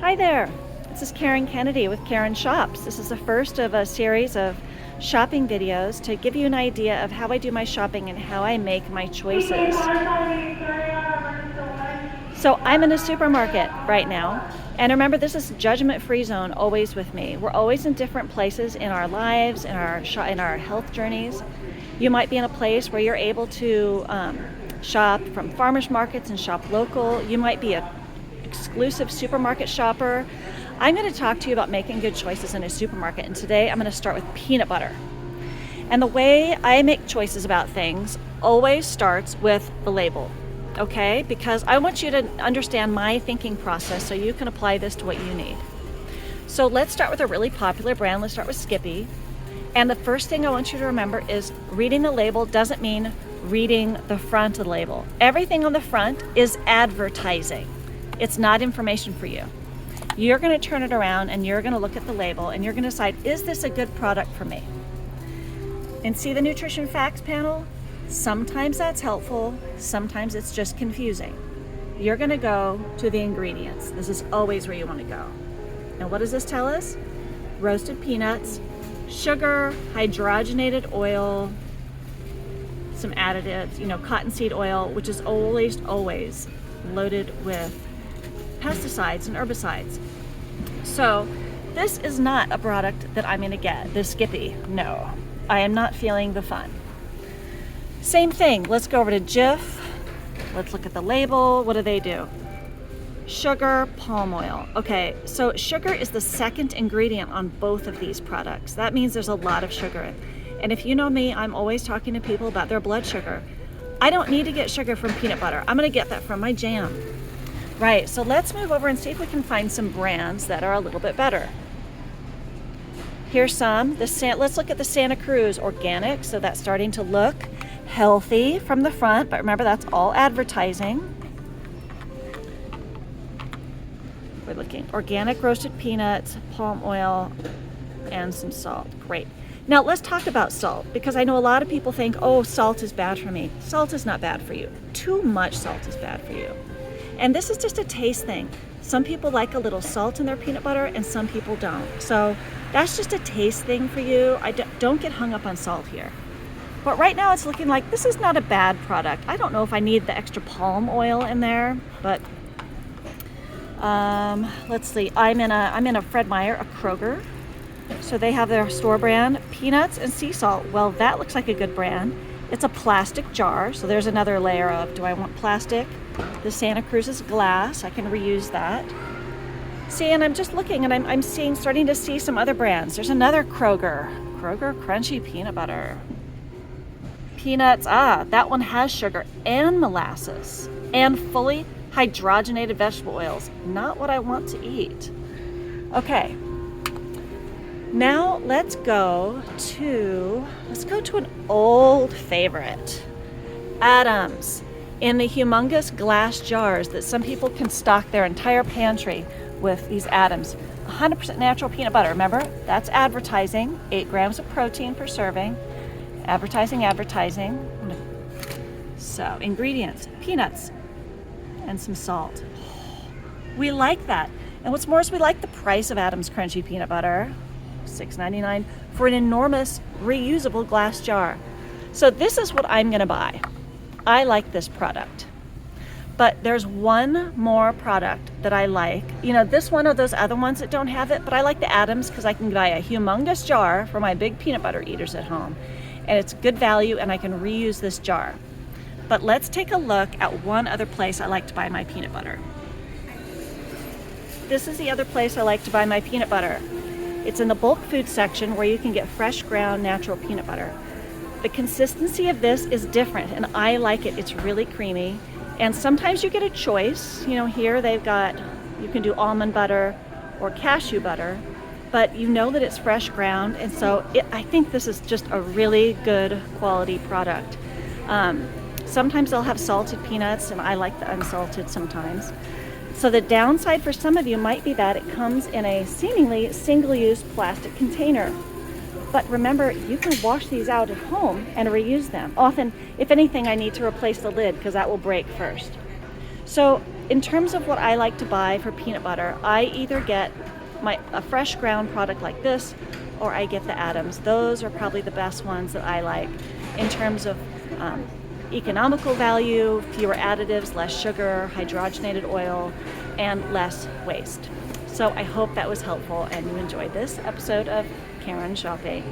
Hi there, this is Karen Kennedy with Karen Shops. This is the first of a series of shopping videos to give you an idea of how I do my shopping and how I make my choices. So I'm in a supermarket right now, and remember, this is judgment-free zone always with me. We're always in different places in our lives, in our health journeys. You might be in a place where you're able to shop from farmers markets and shop local. You might be a exclusive supermarket shopper. I'm going to talk to you about making good choices in a supermarket, and today I'm going to start with peanut butter. And the way I make choices about things always starts with the label, okay? Because I want you to understand my thinking process so you can apply this to what you need. So let's start with a really popular brand. Let's start with Skippy. And the first thing I want you to remember is reading the label doesn't mean reading the front of the label. Everything on the front is advertising. It's not information for you. You're going to turn it around and you're going to look at the label and you're going to decide, is this a good product for me? And see the nutrition facts panel? Sometimes that's helpful, sometimes it's just confusing. You're going to go to the ingredients. This is always where you want to go. And what does this tell us? Roasted peanuts, sugar, hydrogenated oil, some additives, cottonseed oil, which is always loaded with pesticides and herbicides. So this is not a product that I'm going to get, this Skippy. No, I am not feeling the fun. Same thing, let's go over to Jif. Let's look at the label. What do? Sugar, palm oil. Okay, so sugar is the second ingredient on both of these products. That means there's a lot of sugar. And if you know me, I'm always talking to people about their blood sugar. I don't need to get sugar from peanut butter. I'm going to get that from my jam. Right, so let's move over and see if we can find some brands that are a little bit better. Here's some. Let's look at the Santa Cruz Organic. So that's starting to look healthy from the front, but remember that's all advertising. We're looking organic roasted peanuts, palm oil, and some salt. Great. Now let's talk about salt, because I know a lot of people think, oh, salt is bad for me. Salt is not bad for you. Too much salt is bad for you. And this is just a taste thing. Some people like a little salt in their peanut butter and some people don't. So that's just a taste thing for you. Don't get hung up on salt here. But right now it's looking like this is not a bad product. I don't know if I need the extra palm oil in there, but let's see. I'm in a Fred Meyer, a Kroger. So they have their store brand peanuts and sea salt. Well, that looks like a good brand. It's a plastic jar, so there's another layer of, do I want plastic? The Santa Cruz is glass, I can reuse that. See, and I'm just looking and I'm starting to see some other brands. There's another Kroger Crunchy Peanut Butter. Peanuts, that one has sugar and molasses and fully hydrogenated vegetable oils. Not what I want to eat. Okay. Now let's go to an old favorite, Adams, in the humongous glass jars that some people can stock their entire pantry with. These Adams, 100% natural peanut butter. Remember, that's advertising. 8 grams of protein per serving. Advertising. So ingredients: peanuts and some salt. We like that, and what's more is we like the price of Adams Crunchy Peanut Butter. $6.99 for an enormous reusable glass jar. So this is what I'm going to buy. I like this product. But there's one more product that I like. This one or those other ones that don't have it, but I like the Adams because I can buy a humongous jar for my big peanut butter eaters at home. And it's good value and I can reuse this jar. But let's take a look at one other place I like to buy my peanut butter. This is the other place I like to buy my peanut butter. It's in the bulk food section where you can get fresh ground natural peanut butter. The consistency of this is different and I like it. It's really creamy. And sometimes you get a choice. Here they've got, you can do almond butter or cashew butter, but you know that it's fresh ground. And so I think this is just a really good quality product. Sometimes they'll have salted peanuts and I like the unsalted sometimes. So the downside for some of you might be that it comes in a seemingly single-use plastic container. But remember, you can wash these out at home and reuse them. Often, if anything, I need to replace the lid because that will break first. So in terms of what I like to buy for peanut butter, I either get a fresh ground product like this, or I get the Adams. Those are probably the best ones that I like in terms of economical value, fewer additives, less sugar, hydrogenated oil, and less waste. So I hope that was helpful and you enjoyed this episode of Karen Shopping.